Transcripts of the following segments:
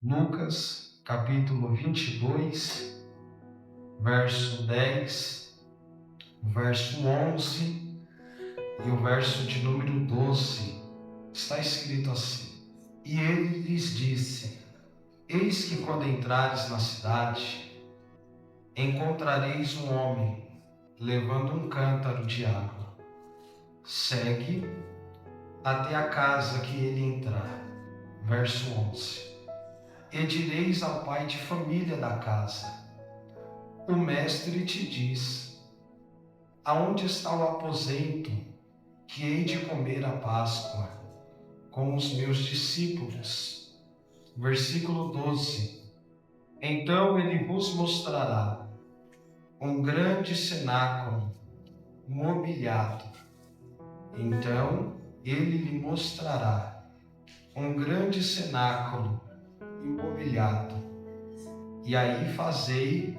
Lucas, capítulo 22, verso 10, o verso 11 e o verso de número 12. Está escrito assim: E ele lhes disse: Eis que quando entrares na cidade, encontrareis um homem levando um cântaro de água. Segue até a casa que ele entrar. Verso 11. E direis ao pai de família da casa: O mestre te diz: Aonde está o aposento que hei de comer a Páscoa com os meus discípulos? Versículo 12. Então ele vos mostrará um grande cenáculo mobiliado. Então ele lhe mostrará um grande cenáculo mobiliado. E aí fazei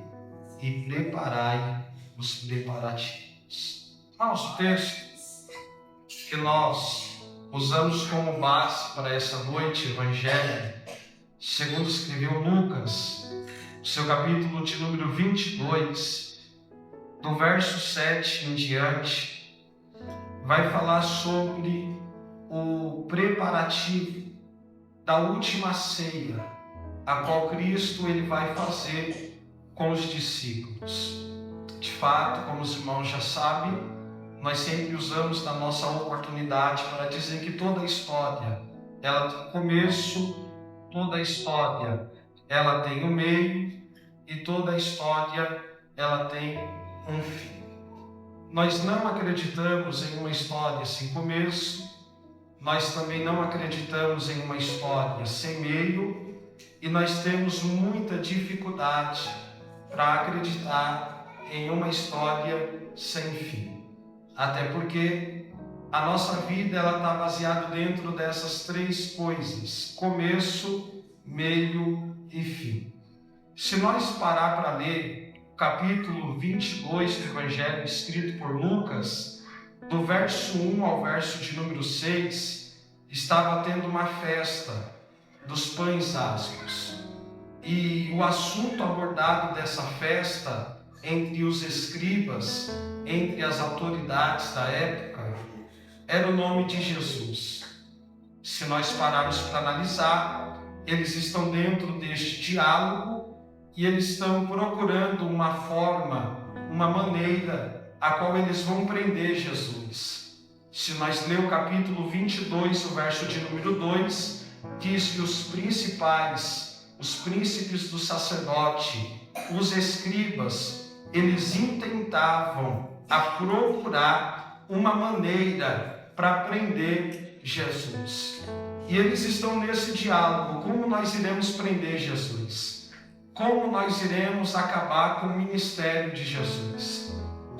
e preparai os preparativos. O texto que nós usamos como base para essa noite, Evangelho, segundo escreveu Lucas, seu capítulo de número 22, do verso 7 em diante, vai falar sobre o preparativo da última ceia, a qual Cristo ele vai fazer com os discípulos. De fato, como os irmãos já sabem, nós sempre usamos da nossa oportunidade para dizer que toda a história, ela tem começo, toda a história, ela tem um meio e toda a história, ela tem um fim. Nós não acreditamos em uma história sem começo, nós também não acreditamos em uma história sem meio e nós temos muita dificuldade para acreditar em uma história sem fim. Até porque a nossa vida ela está baseada dentro dessas três coisas: começo, meio e fim. Se nós parar para ler o capítulo 22 do Evangelho escrito por Lucas, do verso 1 ao verso de número 6, estava tendo uma festa dos pães asmos. E o assunto abordado dessa festa entre os escribas, entre as autoridades da época, era o nome de Jesus. Se nós pararmos para analisar, eles estão dentro deste diálogo e eles estão procurando uma forma, uma maneira a qual eles vão prender Jesus. Se nós ler o capítulo 22, o verso de número 2, diz que os principais, os príncipes do sacerdote, os escribas, eles intentavam procurar uma maneira para prender Jesus. E eles estão nesse diálogo: como nós iremos prender Jesus? Como nós iremos acabar com o ministério de Jesus?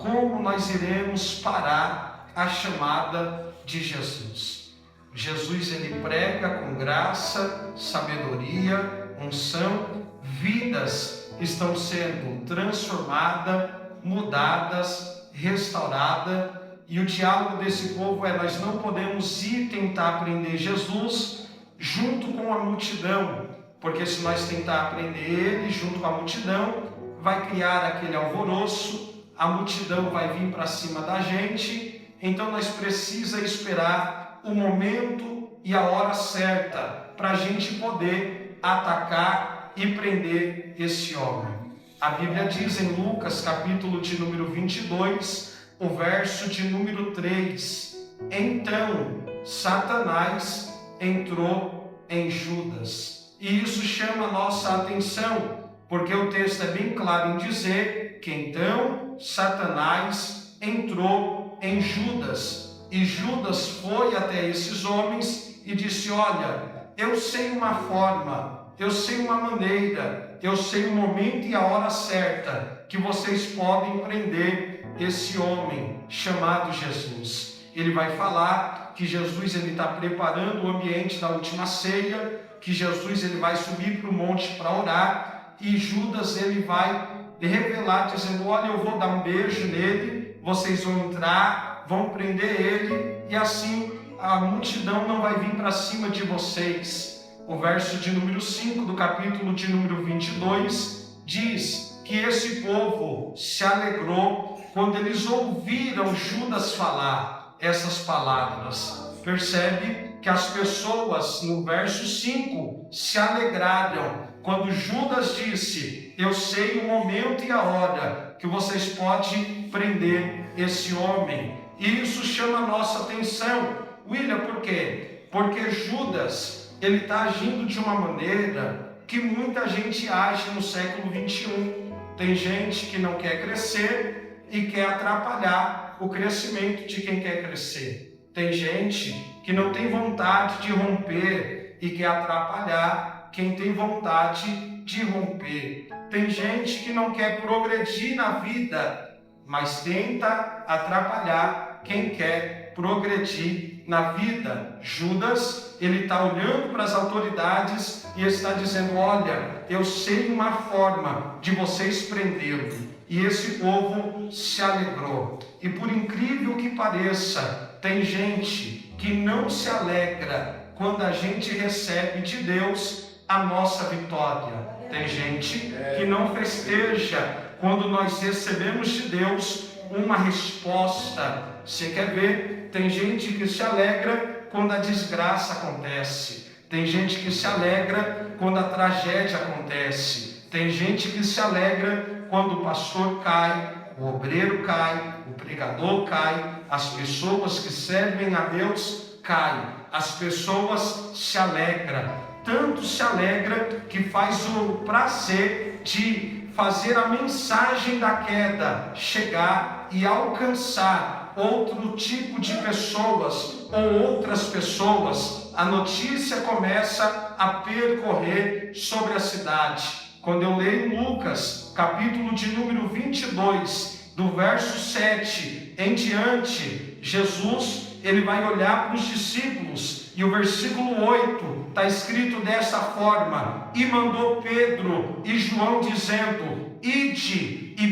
Como nós iremos parar a chamada de Jesus? Jesus ele prega com graça, sabedoria, unção, vidas estão sendo transformadas, mudadas, restauradas, e o diálogo desse povo é: nós não podemos ir tentar prender Jesus junto com a multidão, porque se nós tentar prender ele junto com a multidão, vai criar aquele alvoroço, a multidão vai vir para cima da gente, então nós precisamos esperar o momento e a hora certa para a gente poder atacar e prender esse homem. A Bíblia diz em Lucas, capítulo de número 22, o verso de número 3: Então Satanás entrou em Judas. E isso chama a nossa atenção, porque o texto é bem claro em dizer que então Satanás entrou em Judas. E Judas foi até esses homens e disse: olha, eu sei uma forma, eu sei uma maneira, eu sei o momento e a hora certa que vocês podem prender esse homem chamado Jesus. Ele vai falar que Jesus está preparando o ambiente da última ceia, que Jesus ele vai subir para o monte para orar, e Judas ele vai revelar dizendo: olha, eu vou dar um beijo nele, vocês vão entrar, vão prender ele, e assim a multidão não vai vir para cima de vocês. o verso de número 5 do capítulo de número 22, diz que esse povo se alegrou quando eles ouviram Judas falar essas palavras. Percebe que as pessoas, no verso 5, se alegraram quando Judas disse: eu sei o momento e a hora que vocês podem prender esse homem. E isso chama a nossa atenção. William, por quê? Porque Judas, ele está agindo de uma maneira que muita gente age no século 21. Tem gente que não quer crescer e quer atrapalhar o crescimento de quem quer crescer. Tem gente que não tem vontade de romper e quer atrapalhar quem tem vontade de romper. Tem gente que não quer progredir na vida, mas tenta atrapalhar quem quer progredir na vida. Judas, ele está olhando para as autoridades e está dizendo: olha, eu sei uma forma de vocês prendê-lo. E esse povo se alegrou. E por incrível que pareça, tem gente que não se alegra quando a gente recebe de Deus a nossa vitória. Tem gente que não festeja quando nós recebemos de Deus uma resposta. Você quer ver? Tem gente que se alegra quando a desgraça acontece. Tem gente que se alegra quando a tragédia acontece. Tem gente que se alegra quando o pastor cai, o obreiro cai, o pregador cai, as pessoas que servem a Deus caem. As pessoas se alegram. Tanto se alegra que faz o prazer de fazer a mensagem da queda chegar e alcançar outro tipo de pessoas ou outras pessoas. A notícia começa a percorrer sobre a cidade. Quando eu leio Lucas, capítulo de número 22, do verso 7 em diante, Jesus, ele vai olhar para os discípulos e o versículo 8 está escrito dessa forma: e mandou Pedro e João dizendo: ide e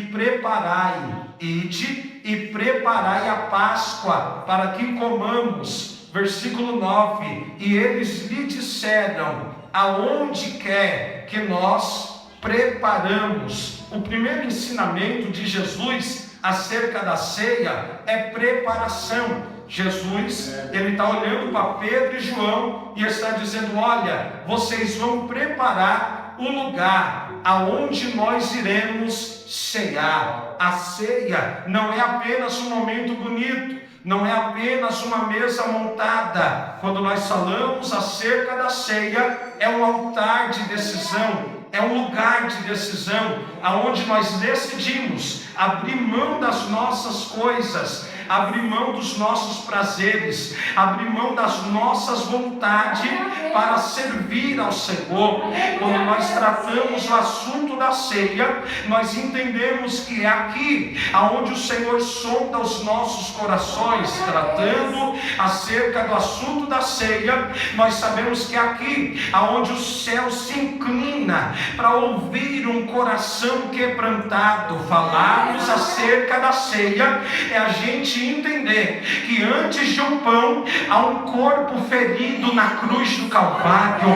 preparai a Páscoa para que comamos. Versículo 9: e eles lhe disseram: aonde quer que nós preparamos? O primeiro ensinamento de Jesus acerca da ceia é preparação. Jesus, ele está olhando para Pedro e João e está dizendo: olha, vocês vão preparar o lugar aonde nós iremos cear. A ceia não é apenas um momento bonito, não é apenas uma mesa montada. Quando nós falamos acerca da ceia, é um altar de decisão, é um lugar de decisão, aonde nós decidimos abrir mão das nossas coisas, abrir mão dos nossos prazeres, abrir mão das nossas vontades para servir ao Senhor. Quando nós tratamos o assunto da ceia, nós entendemos que é aqui aonde o Senhor sonda os nossos corações. Tratando acerca do assunto da ceia, nós sabemos que é aqui aonde o céu se inclina para ouvir um coração quebrantado. Falarmos acerca da ceia é a gente entender que antes de um pão há um corpo ferido na cruz do Calvário.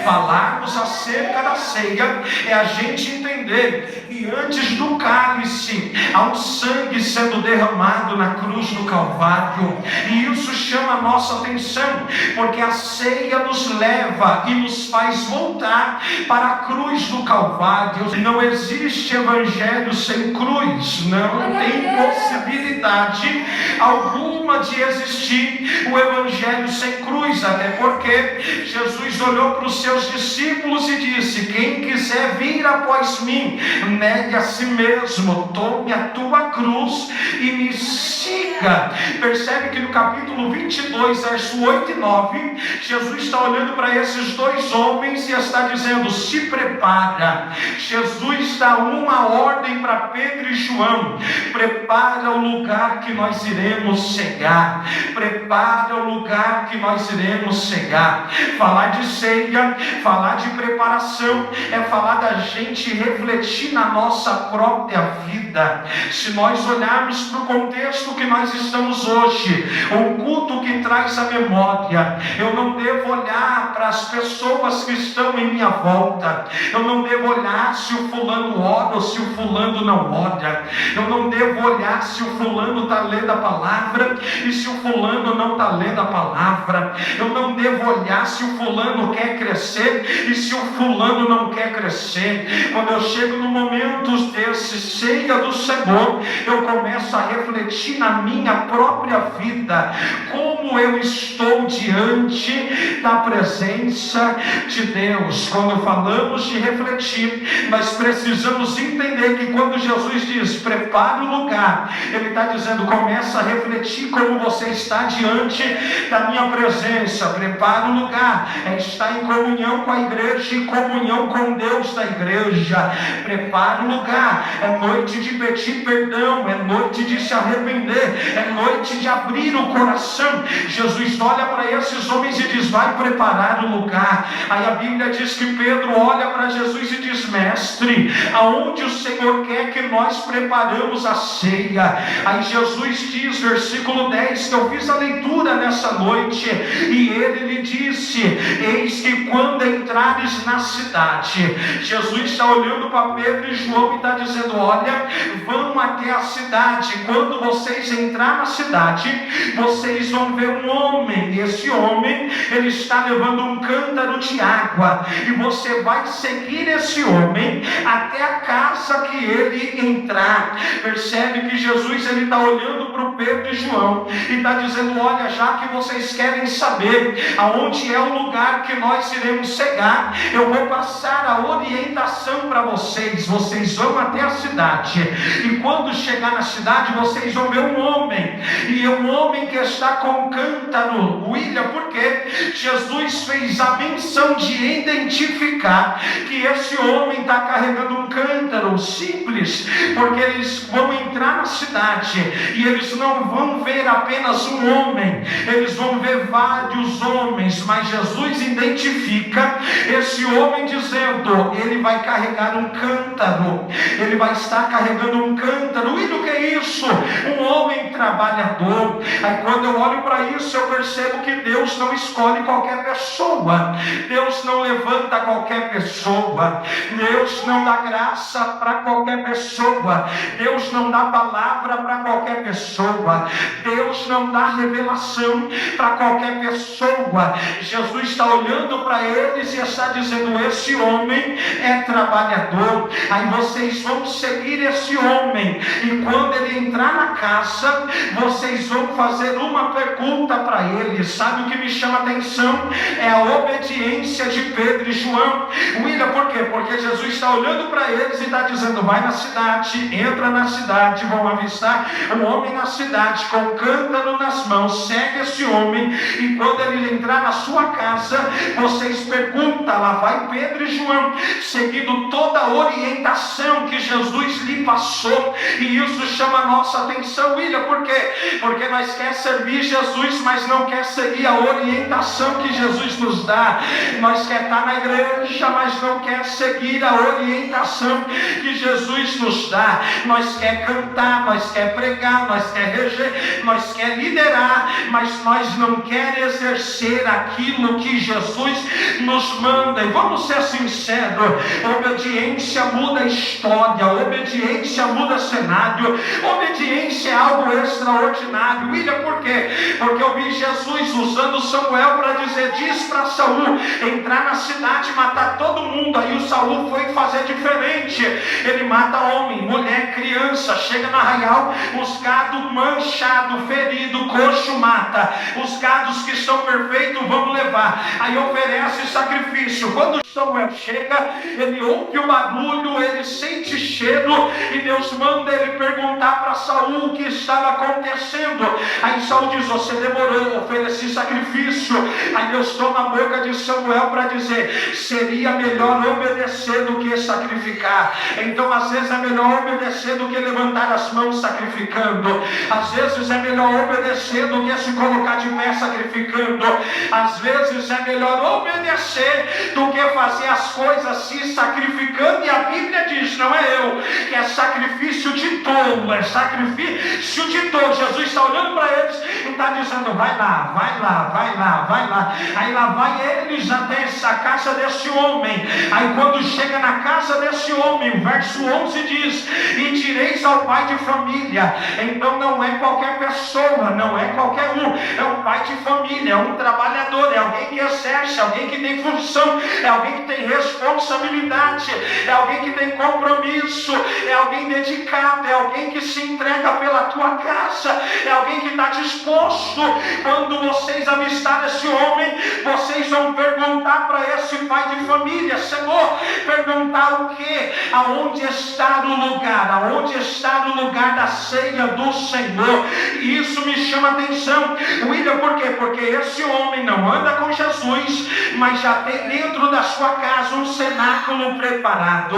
Falarmos acerca da ceia é a gente entender que antes do cálice há um sangue sendo derramado na cruz do Calvário. E isso chama a nossa atenção, porque a ceia nos leva e nos faz voltar para a cruz do Calvário. Não existe evangelho sem cruz. Não tem possibilidade alguma de existir o evangelho sem cruz, até porque Jesus olhou para os seus discípulos e disse: quem quiser vir após mim, negue a si mesmo, tome a tua cruz e me siga. Percebe que no capítulo 22, verso 8 e 9, Jesus está olhando para esses dois homens e está dizendo: se prepara. Jesus dá uma ordem para Pedro e João: prepara o lugar que nós iremos chegar. Prepara o lugar que nós iremos chegar. Falar de ceia, falar de preparação, é falar da gente refletir na nossa própria vida. Se nós olharmos para o contexto que nós estamos hoje, o culto que traz a memória, eu não devo olhar para as pessoas que estão em minha volta, eu não devo olhar se o fulano ora ou se o fulano não ora, eu não devo olhar se o fulano está lendo a palavra e se o fulano não está lendo a palavra, eu não devo olhar se o fulano quer crescer e se o fulano não quer crescer. Quando eu chego no momento desse ceia do Senhor, eu começo a refletir na minha própria vida, como eu estou diante da presença de Deus. Quando falamos de refletir, nós precisamos entender que quando Jesus diz, prepare o lugar, Ele está dizendo, começa a refletir como você está diante da minha presença. Prepare o lugar, é estar em comunhão com a igreja e comunhão com Deus da igreja. Prepare o lugar, é noite de pedir perdão, é noite de se arrepender, é noite de abrir o coração. Jesus olha para esses homens e diz, vai preparar o lugar. Aí a Bíblia diz que Pedro olha para Jesus e diz, mestre, aonde o Senhor quer que nós preparamos a ceia? Aí Jesus diz, versículo 10, que eu fiz a leitura nessa noite, e ele lhe disse, eis que quando entrares na cidade, Jesus está olhando para Pedro e João e está dizendo, olha, vão até a cidade, quando vocês entrar na cidade, vocês vão ver um homem, e esse homem, ele está levando um cântaro de água, e você vai seguir esse homem até a casa que ele entrar. Percebe que Jesus, ele está olhando para o Pedro e João, e está dizendo, olha, já que vocês querem saber aonde é o lugar que nós iremos chegar, eu vou passar a orientação para vocês. Vocês vão até a cidade, e quando chegar na cidade, vocês vão ver um homem, e um homem que está com um cântaro. William, porque Jesus fez a menção de identificar que esse homem está carregando um cântaro simples, porque eles vão entrar na cidade, e eles não vão ver apenas um homem, eles vão ver vários homens, mas Jesus identifica esse homem dizendo, ele vai carregar um cântaro, ele vai estar carregando um cântaro. E o que é isso? Um homem trabalhador. Aí quando eu olho para isso, eu percebo que Deus não escolhe qualquer pessoa, Deus não levanta qualquer pessoa, Deus não dá graça para qualquer pessoa, Deus não dá palavra para qualquer pessoa, Deus não dá revelação para qualquer pessoa. Jesus está olhando para eles e está dizendo, esse homem é trabalhador. Aí vocês vão seguir esse homem, e quando ele entrar na casa, vocês vão fazer uma pergunta para ele. Sabe o que me chama a atenção? É a obediência de Pedro e João. William, por quê? Porque Jesus está olhando para eles e está dizendo, vai na cidade, entra na cidade, vão avistar um homem na cidade com um cântaro nas mãos, segue esse homem, e quando ele entrar na sua casa, vocês perguntam, lá vai Pedro e João, seguindo toda a orientação que Jesus lhe passou. E isso chama a nossa atenção. William, por quê? Porque nós quer servir Jesus, mas não quer seguir a orientação que Jesus nos dá. Nós quer estar na igreja, mas não quer seguir a orientação que Jesus nos dá. Nós quer cantar, nós quer pregar, nós quer reger, nós quer liderar, mas nós não quer exercer aquilo que Jesus nos manda. E vamos ser sinceros, obediência muda a história, obediência muda cenário, obediência é algo extraordinário. William, por quê? Porque eu vi Jesus usando Samuel para dizer, diz para Saul entrar na cidade e matar todo mundo. Aí o Saul foi fazer diferente, ele mata homem, mulher, criança, chega no arraial, os gados manchados, feridos, coxo mata, os gados que estão perfeitos vamos levar. Aí oferece sacrifício. Quando Samuel chega, ele ouve o barulho, ele sente cheiro, e Deus manda ele perguntar para Saul o que estava acontecendo. Aí Saul diz, você demorou, ofereci sacrifício. Aí Deus toma a boca de Samuel para dizer, seria melhor obedecer do que sacrificar. Então às vezes é melhor obedecer do que levantar as mãos sacrificando. Às vezes é melhor obedecer do que se colocar de pé sacrificando. Às vezes é melhor obedecer do que fazer as coisas se sacrificando, e a Bíblia diz, não é eu, que é sacrifício de tolo, é sacrifício de tolo. Jesus está olhando para eles e está dizendo, vai lá, vai lá, vai lá, vai lá. Aí lá vai eles até a casa desse homem. Aí quando chega na casa desse homem, o verso 11 diz, e direis ao pai de família. Então não é qualquer pessoa, não é qualquer um, é um pai de família, é um trabalhador, é alguém que exerce, é alguém que tem função, é alguém que tem responsabilidade, é alguém que tem compromisso, é alguém dedicado, é alguém que se entrega pela tua casa, é alguém que está disposto. Quando vocês avistarem esse homem, vocês vão perguntar para esse pai de família, Senhor, perguntar o quê? Aonde está o lugar? Aonde está o lugar da ceia do Senhor? E isso me chama a atenção, William, por quê? Porque esse homem não anda com Jesus, mas já tem dentro da sua casa um cenáculo preparado.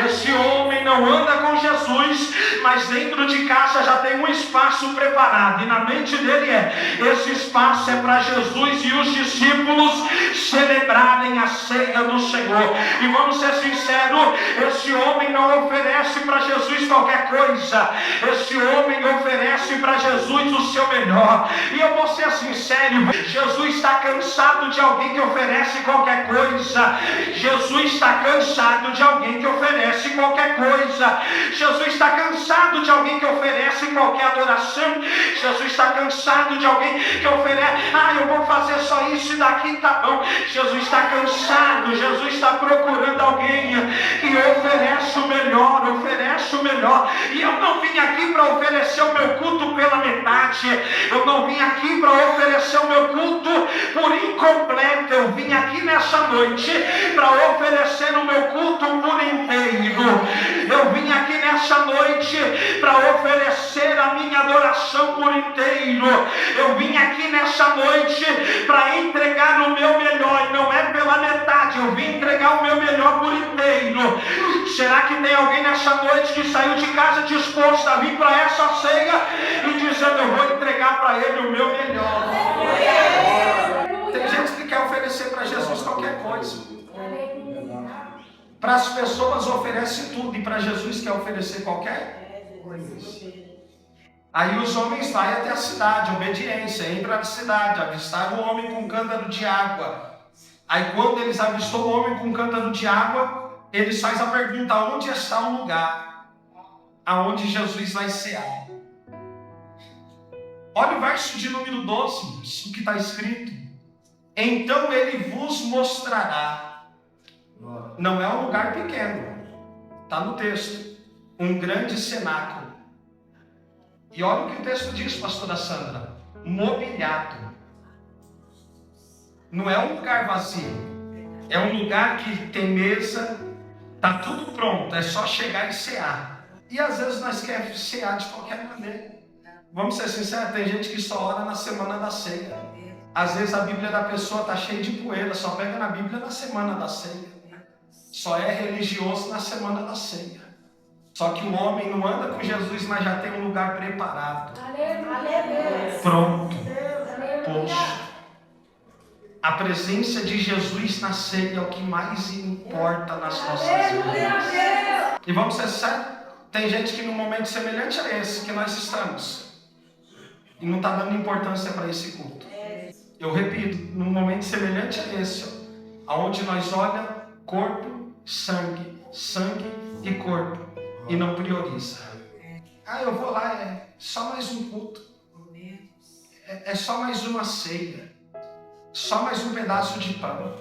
Esse homem não anda com Jesus, mas dentro de casa já tem um espaço preparado, e na mente dele esse espaço é para Jesus e os discípulos celebrarem a ceia do Senhor. E vamos ser sinceros, esse homem não oferece para Jesus qualquer coisa, esse homem oferece para Jesus o seu melhor. E eu vou ser sincero, Jesus está cansado de alguém que oferece qualquer coisa. Jesus está cansado de alguém que oferece qualquer coisa. Jesus está cansado de alguém que oferece qualquer adoração. Jesus está cansado de alguém que oferece, eu vou fazer só isso e daqui tá bom. Jesus está cansado, Jesus está procurando alguém que oferece o melhor, oferece o melhor. E eu não vim aqui para oferecer o meu culto pela metade, eu não vim aqui para oferecer o meu culto por incompleto, eu vim aqui nessa noite para oferecer o meu culto por inteiro. Eu vim aqui nessa noite para oferecer a minha adoração por inteiro. Eu vim aqui nessa noite para entregar o meu melhor, e não é pela metade, eu vim entregar o meu melhor por inteiro. Será que tem alguém nessa noite que saiu de casa disposto a vir para essa ceia e dizendo, eu vou entregar para ele o meu melhor? Tem gente que quer oferecer para Jesus qualquer coisa. Para as pessoas oferece tudo, e para Jesus quer oferecer qualquer coisa. Aí os homens vão até a cidade, obediência, entram na cidade, avistaram o homem com um cântaro de água. Aí quando eles avistou o homem com um cântaro de água, eles fazem a pergunta, onde está o lugar aonde Jesus vai cear? Olha o verso de número 12, o que está escrito. Então ele vos mostrará. Não é um lugar pequeno, está no texto, um grande cenáculo. E olha o que o texto diz, pastora Sandra, mobiliado. Não é um lugar vazio, é um lugar que tem mesa, está tudo pronto, é só chegar e cear. E às vezes nós queremos cear de qualquer maneira. Vamos ser sinceros, tem gente que só ora na semana da ceia. Às vezes a Bíblia da pessoa está cheia de poeira, só pega na Bíblia na semana da ceia. Só é religioso na semana da ceia. Só que o homem não anda com Jesus, mas já tem um lugar preparado. Pronto. Posto. A presença de Jesus na ceia é o que mais importa nas nossas vidas. E vamos ser sérios, tem gente que no momento semelhante a esse que nós estamos, e não está dando importância para esse culto. Eu repito, num momento semelhante a esse, aonde nós olhamos corpo, sangue, sangue e corpo, e não prioriza. Eu vou lá, é só mais um culto, é só mais uma ceia, só mais um pedaço de pão,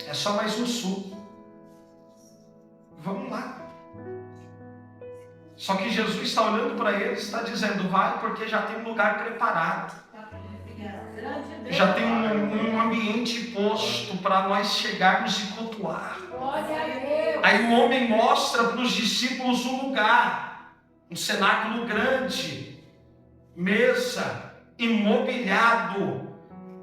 é só mais um suco. Vamos lá. Só que Jesus está olhando para eles e está dizendo, vai, porque já tem um lugar preparado. Já tem um ambiente posto para nós chegarmos e cultuar. Aí o homem mostra para os discípulos um lugar, um cenáculo grande, mesa, imobiliado.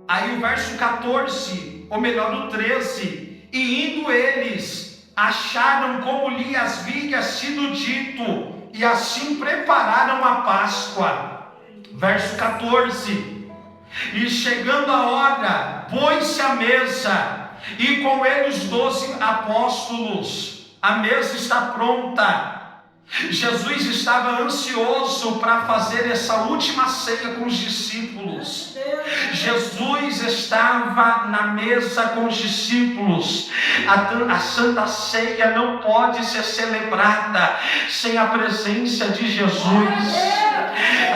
Aí o verso 14, ou melhor o 13, e indo eles, acharam como lhe havia sido dito, e assim prepararam a Páscoa. Verso 14, e chegando a hora, pôs-se à mesa, e com ele os 12 apóstolos. A mesa está pronta. Jesus estava ansioso para fazer essa última ceia com os discípulos. Jesus estava na mesa com os discípulos. A Santa Ceia não pode ser celebrada sem a presença de Jesus.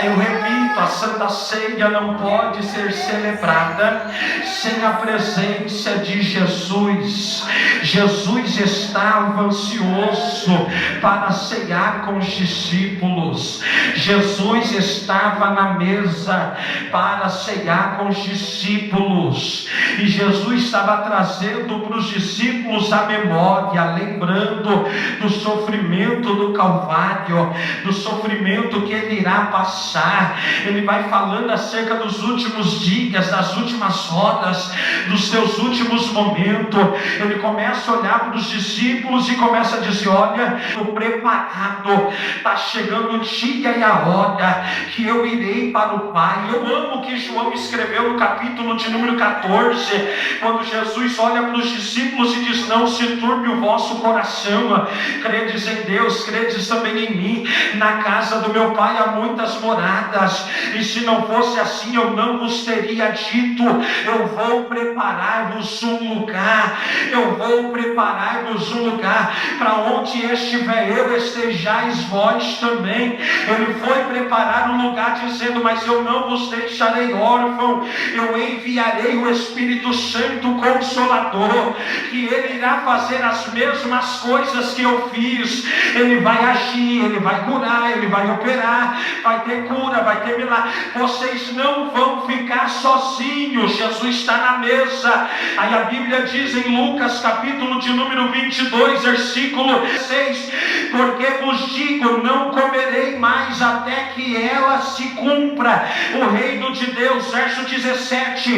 Eu repito, a Santa Ceia não pode ser celebrada sem a presença de Jesus. Jesus estava ansioso para ceiar com os discípulos. Jesus estava na mesa para ceiar com os discípulos. E Jesus estava trazendo para os discípulos a memória, lembrando do sofrimento do Calvário, do sofrimento que ele irá passar. Ele vai falando acerca dos últimos dias, das últimas horas, dos seus últimos momentos. Ele começa a olhar para os discípulos e começa a dizer: olha, estou preparado, está chegando o dia e a hora que eu irei para o Pai. Eu amo o que João escreveu no capítulo de número 14, quando Jesus olha para os discípulos e diz: não se turbe o vosso coração, credes em Deus, credes também em mim. Na casa do meu Pai há muitas moradas, e se não fosse assim eu não vos teria dito. Eu vou preparar-vos um lugar, eu vou preparar-vos um lugar, para onde estiver eu, estejais vós também. Ele foi preparar um lugar dizendo: mas eu não vos deixarei órfão, eu enviarei o Espírito Santo Consolador, que ele irá fazer as mesmas coisas que eu fiz. Ele vai agir, ele vai curar, ele vai operar, vai ter cura, vai ter milagre. Vocês não vão ficar sozinhos. Jesus está na mesa. Aí a Bíblia diz em Lucas capítulo de número 22, versículo 6: porque vos digo, não comerei mais até que ela se cumpra o reino de Deus. Verso 17: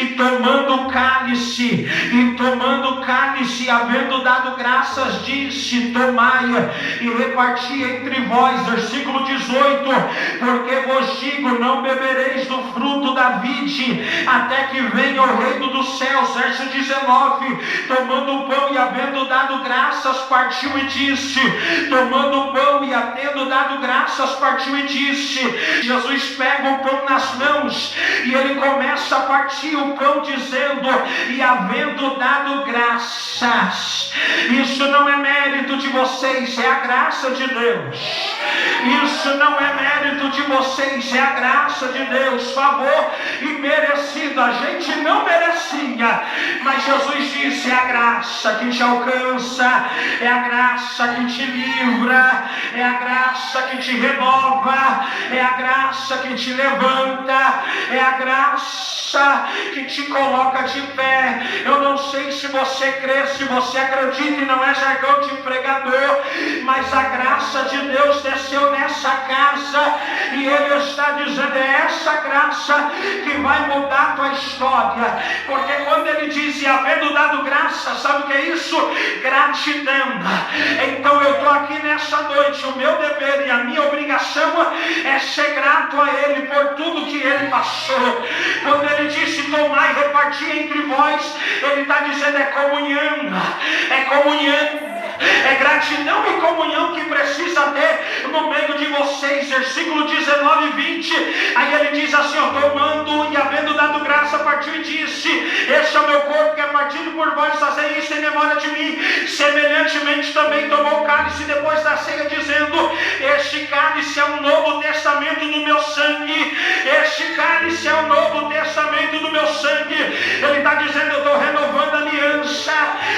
e tomando o cálice, havendo dado graças, disse: tomai e reparti entre vós. Versículo 18: porque vos digo, não bebereis do fruto da vide até que venha o reino dos céus. Verso 19: tomando o pão e havendo dado graças, partiu e disse, tomando o pão e havendo dado graças, partiu e disse. Jesus pega o pão nas mãos e ele começa a partir o pão dizendo: e havendo dado graças. Isso não é mérito de vocês, é a graça de Deus. Isso não é mérito de vocês, é a graça de Deus, favor imerecido. A gente não merecia, mas Jesus disse: é a graça que te alcança, é a graça que te livra, é a graça que te renova, é a graça que te levanta, é a graça que te coloca de pé. Eu não sei se você crê, se você acredita, e não é jargão de pregador, mas a graça de Deus desceu nessa casa e Ele está dizendo: é essa graça que vai mudar a tua história. Porque quando Ele diz: e havendo dado graça, sabe o que é isso? Gratidão. Então eu estou aqui nessa noite, o meu dever e a minha obrigação é ser grato a Ele por tudo que Ele passou. Quando Ele disse: tomar e repartir entre vós, Ele está dizendo: é comunhão, é gratidão e comunhão que precisa ter no meio de vocês. Versículo 19 e 20, aí ele diz assim: tomando e havendo dado graça, partiu e disse: este é o meu corpo que é partido por vós, fazei isso em memória de mim. Semelhantemente também tomou o cálice depois da ceia, dizendo: este cálice é um novo testamento do meu sangue. Este cálice é o novo testamento do meu sangue. Ele está dizendo: eu estou renovando a aliança,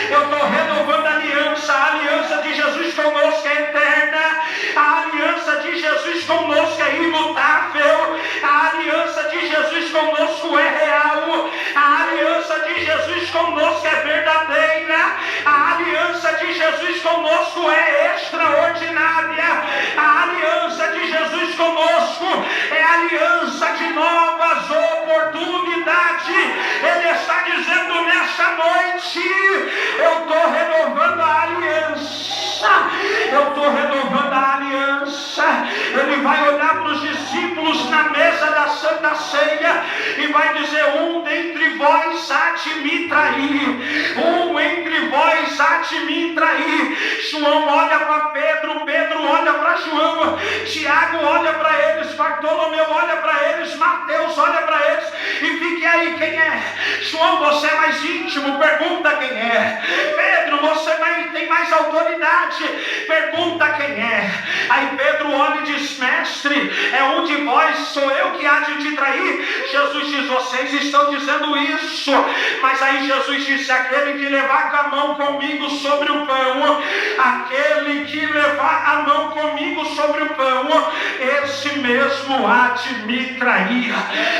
eu estou renovando a aliança. A aliança de Jesus conosco é eterna, a aliança de Jesus conosco é imutável, a aliança de Jesus conosco é real, a aliança de Jesus conosco é verdadeira, a aliança de Jesus conosco é extraordinária, a aliança de Jesus conosco é aliança de novas oportunidades. Ele está dizendo nessa noite: eu estou renovando a aliança, eu estou renovando a aliança. Ele vai olhar para os discípulos na mesa da Santa Ceia e vai dizer: um dentre vós há de me trair. Entre vós há de me trair. João olha para Pedro, Pedro olha para João, Tiago olha para eles, Bartolomeu olha para eles, Mateus olha para eles e fique aí, quem é? João, você é mais íntimo, pergunta quem é. Pedro, você tem mais autoridade, pergunta quem é. Aí Pedro olha e diz: mestre, é um de vós, sou eu que há de te trair. Jesus diz: vocês estão dizendo isso. Mas aí Jesus disse: aquele que levar a mão comigo sobre o pão, aquele que levar a mão comigo sobre o pão, esse mesmo há de me trair.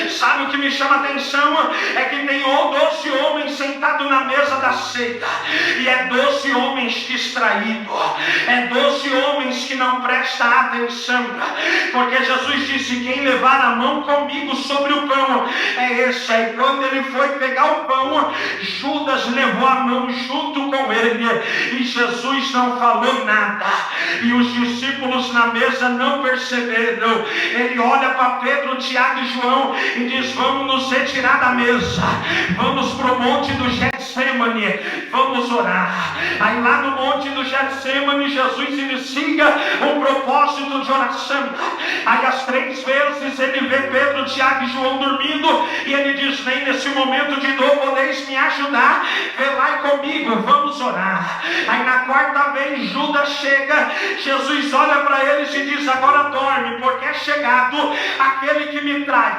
Sabe o que me chama a atenção? É que tem 12 homens sentados na mesa da ceia, e é 12 homens distraídos, é 12 homens que não prestam atenção, porque Jesus disse: quem levar a mão comigo sobre o pão é esse. Aí quando ele foi pegar o pão, Judas levou a mão junto com ele, e Jesus não falou nada, e os discípulos na mesa não perceberam. Ele olha para Pedro, Tiago e João e diz: vamos nos retirar da mesa, vamos para o monte do Getsemane, vamos orar. Aí lá no monte do Getsemane, Jesus inicia um propósito de oração. Aí às 3 vezes ele vê Pedro, Tiago e João dormindo, e ele diz: nem nesse momento de dor podeis me ajudar, velai comigo, vamos orar. Aí na 4ª vez Judas chega, Jesus olha para eles e diz: agora dorme, porque é chegado aquele que me trai.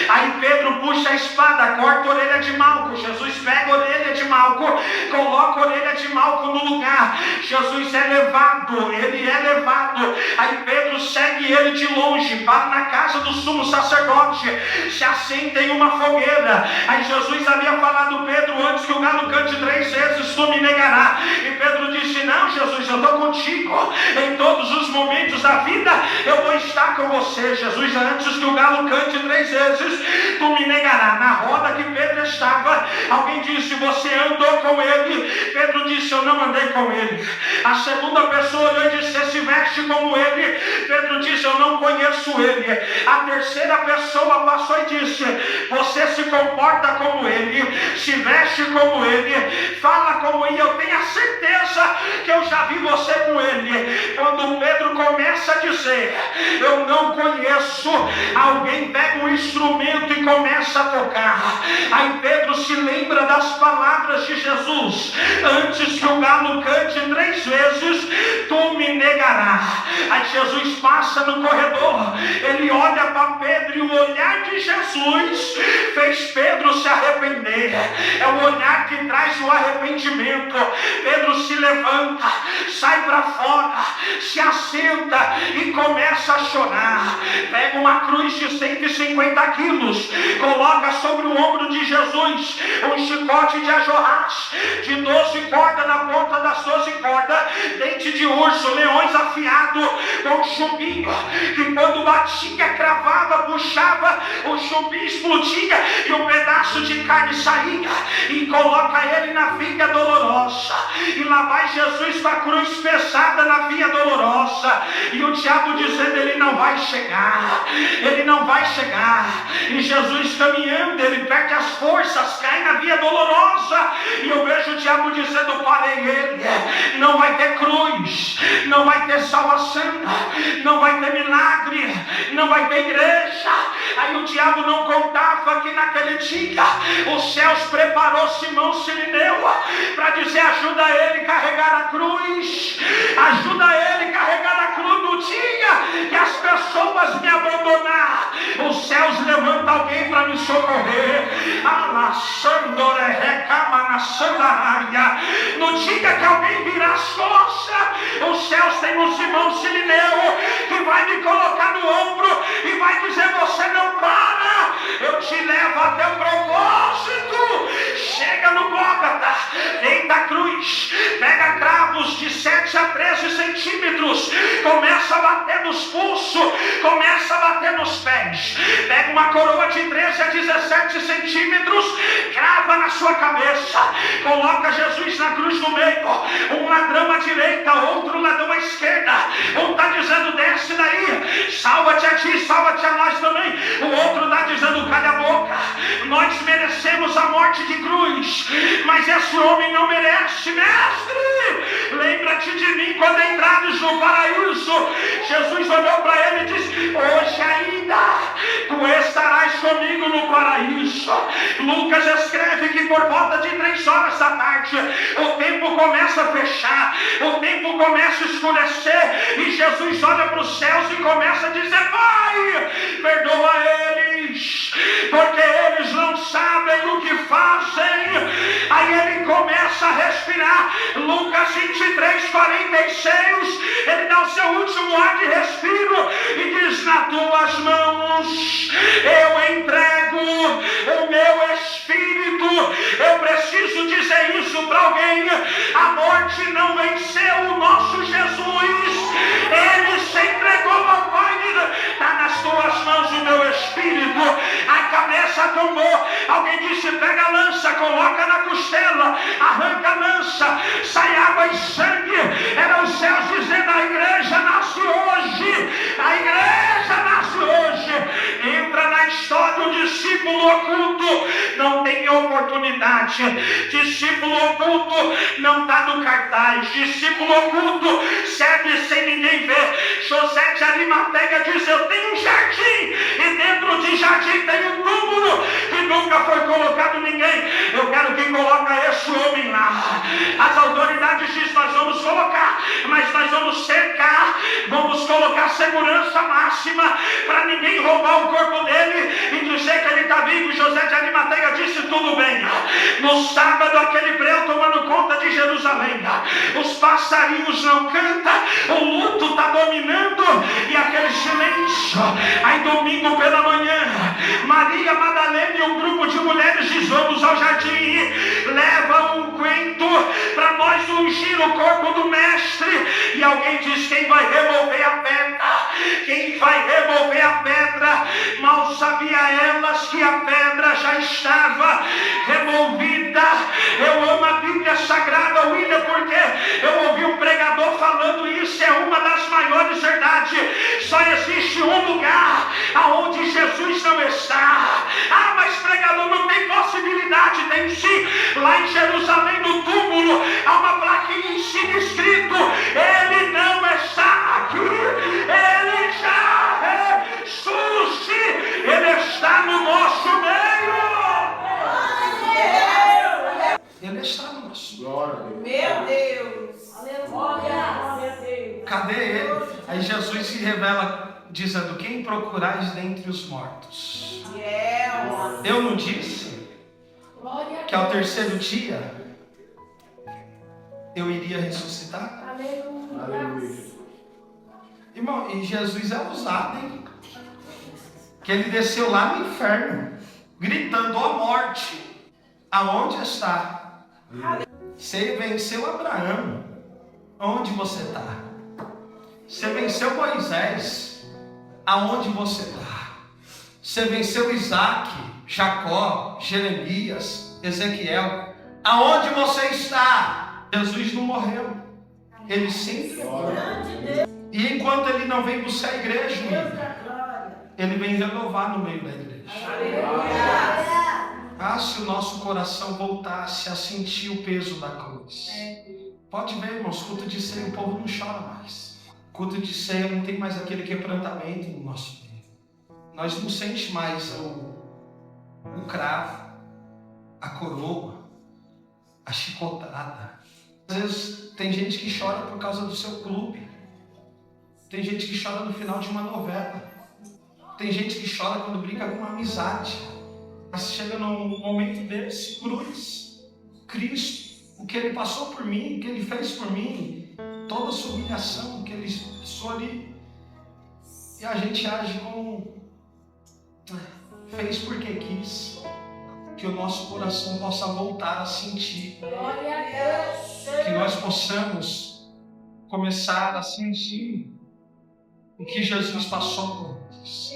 Aí Pedro puxa a espada, corta a orelha de Malco. Jesus pega a orelha de Malco, coloca a orelha de Malco no lugar. Jesus é levado, ele é levado. Aí Pedro segue ele de longe, para na casa do sumo sacerdote, se assenta em uma fogueira. Aí Jesus havia falado: Pedro, antes que o galo cante 3 vezes, tu me negará. E Pedro disse: não, Jesus, eu estou contigo em todos os momentos da vida, eu vou estar com você. Jesus, antes que o galo cante 3 vezes, tu me negará. Na roda que Pedro estava, alguém disse: você andou com ele? Pedro disse: eu não andei com ele. A segunda pessoa olhou e disse: você se veste como ele? Pedro disse: eu não conheço ele. A terceira pessoa passou e disse: você se comporta como ele, se veste como ele, fala como ele, eu tenho a certeza que eu já vi você com ele. Quando Pedro começa a dizer: eu não conheço, alguém pega um instrumento e começa a tocar. Aí Pedro se lembra das palavras de Jesus: antes que o galo cante 3 vezes, tu me negarás. Aí Jesus passa no corredor, ele olha para Pedro, e o olhar de Jesus fez Pedro se arrepender. É o olhar que traz o arrependimento. Pedro se levanta, sai para fora, se assenta e começa a chorar. Pega uma cruz de 150 quilos, coloca sobre o ombro de Jesus um chicote de ajorraz, de 12 cordas na ponta das 12 cordas, dente de urso, leões afiados, com chumbinho, que quando batia, cravava, puxava, o chumbinho explodia e um pedaço de carne saía, e coloca ele na via dolorosa. E lá vai Jesus com a cruz pesada na via dolorosa, e o diabo dizendo: ele não vai chegar, ele não vai chegar. E Jesus caminhando, ele perde as forças, cai na via dolorosa, e eu vejo o diabo dizendo: parei ele, não vai ter cruz, não vai ter salvação, não vai ter milagre, não vai ter igreja. Aí o diabo não contava que naquele dia os céus preparou Simão Sirineu para dizer: ajuda ele a carregar a cruz, ajuda ele a carregar a cruz. No dia que as pessoas me abandonar, os céus levantam alguém para me socorrer. No dia que alguém virar as costas, os céus têm um Simão Sirineu que vai me colocar no ombro e vai dizer: você não para, eu te levo até o propósito. Chega no Gólgota, deita a cruz, pega cravos de 7 a 13 centímetros, começa a bater nos pulsos, começa a bater nos pés, pega uma coroa de 13 a 17 centímetros, crava na sua cabeça, coloca Jesus na cruz no meio, um ladrão à direita, outro ladrão à esquerda. esquerda. Um está dizendo, desce daí, salva-te a ti, salva-te a nós também. O outro está dizendo, cala a boca, nós merecemos a morte de cruz, mas esse homem não merece. Mestre, lembra-te de mim quando entrares no paraíso. Jesus olhou para ele e disse, hoje ainda tu estarás comigo no paraíso. Lucas escreve que por volta de 3 horas da tarde, o tempo começa a fechar, o tempo começa a escurecer, e Jesus olha para os céus e começa a dizer, Pai, perdoa eles, porque eles não sabem o que fazem. Aí ele começa a respirar. Lucas 23, 46, ele dá o seu último ar de respiro e diz, nas tuas mãos eu entrego o meu espírito. Eu preciso dizer isso para alguém. A morte não venceu o nosso Jesus. Ele se entregou ao Pai. Está nas tuas mãos o meu espírito. A cabeça tombou. Alguém disse, pega a lança, coloca na costela, arranca a lança, sai água e sangue. Era os céus dizendo, a igreja nasce hoje. A igreja nasce hoje. Entra na história o discípulo oculto. Não tem oportunidade. Discípulo oculto não está no cartaz. Discípulo oculto serve sem ninguém ver. José de Arimateia diz, eu tenho um jardim, e dentro de jardim tem um túmulo que nunca foi colocado ninguém. Eu quero que coloque esse homem lá. As autoridades dizem, nós vamos colocar, mas nós vamos cercar, vamos colocar segurança máxima para ninguém roubar o corpo dele e dizer que ele está vivo. José de Arimateia disse, tudo bem. No sábado aquele breu tomando conta de Jerusalém, os passarinhos não cantam, o luto está dominando e aquele silêncio. Aí domingo pela manhã, Maria Madalena e um grupo de mulheres diz, vamos ao jardim, leva um quento para nós ungir o corpo do mestre. E alguém diz, quem vai remover a pedra? Quem vai remover a pedra? Mal sabia elas que a pedra já estava removida. Eu amo a Bíblia Sagrada, William, porque eu ouvi um pregador falando isso, é uma das maiores verdades. Só existe um lugar aonde Jesus não está. Ah, mas pregador, não tem possibilidade. Tem sim. Lá em Jerusalém, no túmulo, há uma plaquinha em cima escrito, ele não está aqui, ele já ressuscitou, ele está no nosso meio. Ele está no nosso meio. Meu Deus. Aleluia. Cadê ele? Aí Jesus se revela dizendo, quem procurais dentre os mortos? Eu não disse que ao terceiro dia eu iria ressuscitar? Aleluia. Irmão, e Jesus é ousado, hein? Que ele desceu lá no inferno, gritando, ó morte, aonde está? Você venceu Abraão, onde você está? Você venceu Moisés, aonde você está? Você venceu Isaac, Jacó, Jeremias, Ezequiel, aonde você está? Jesus não morreu, ele sempre morreu. E enquanto ele não vem buscar a igreja, ele vem renovar no meio da igreja. Ah, se o nosso coração voltasse a sentir o peso da cruz. Pode ver, irmãos, culto de ceia o povo não chora mais. Culto de ceia não tem mais aquele quebrantamento no nosso meio. Nós não sentimos mais o cravo, a coroa, a chicotada. Às vezes tem gente que chora por causa do seu clube. Tem gente que chora no final de uma novela. Tem gente que chora quando brinca com uma amizade. Mas chega num momento desse, cruz, Cristo, o que Ele passou por mim, o que Ele fez por mim, toda a sua humilhação que Ele passou ali, e a gente age como fez porque quis. Que o nosso coração possa voltar a sentir. Glória a Deus. Que nós possamos começar a sentir o que Jesus passou por nós.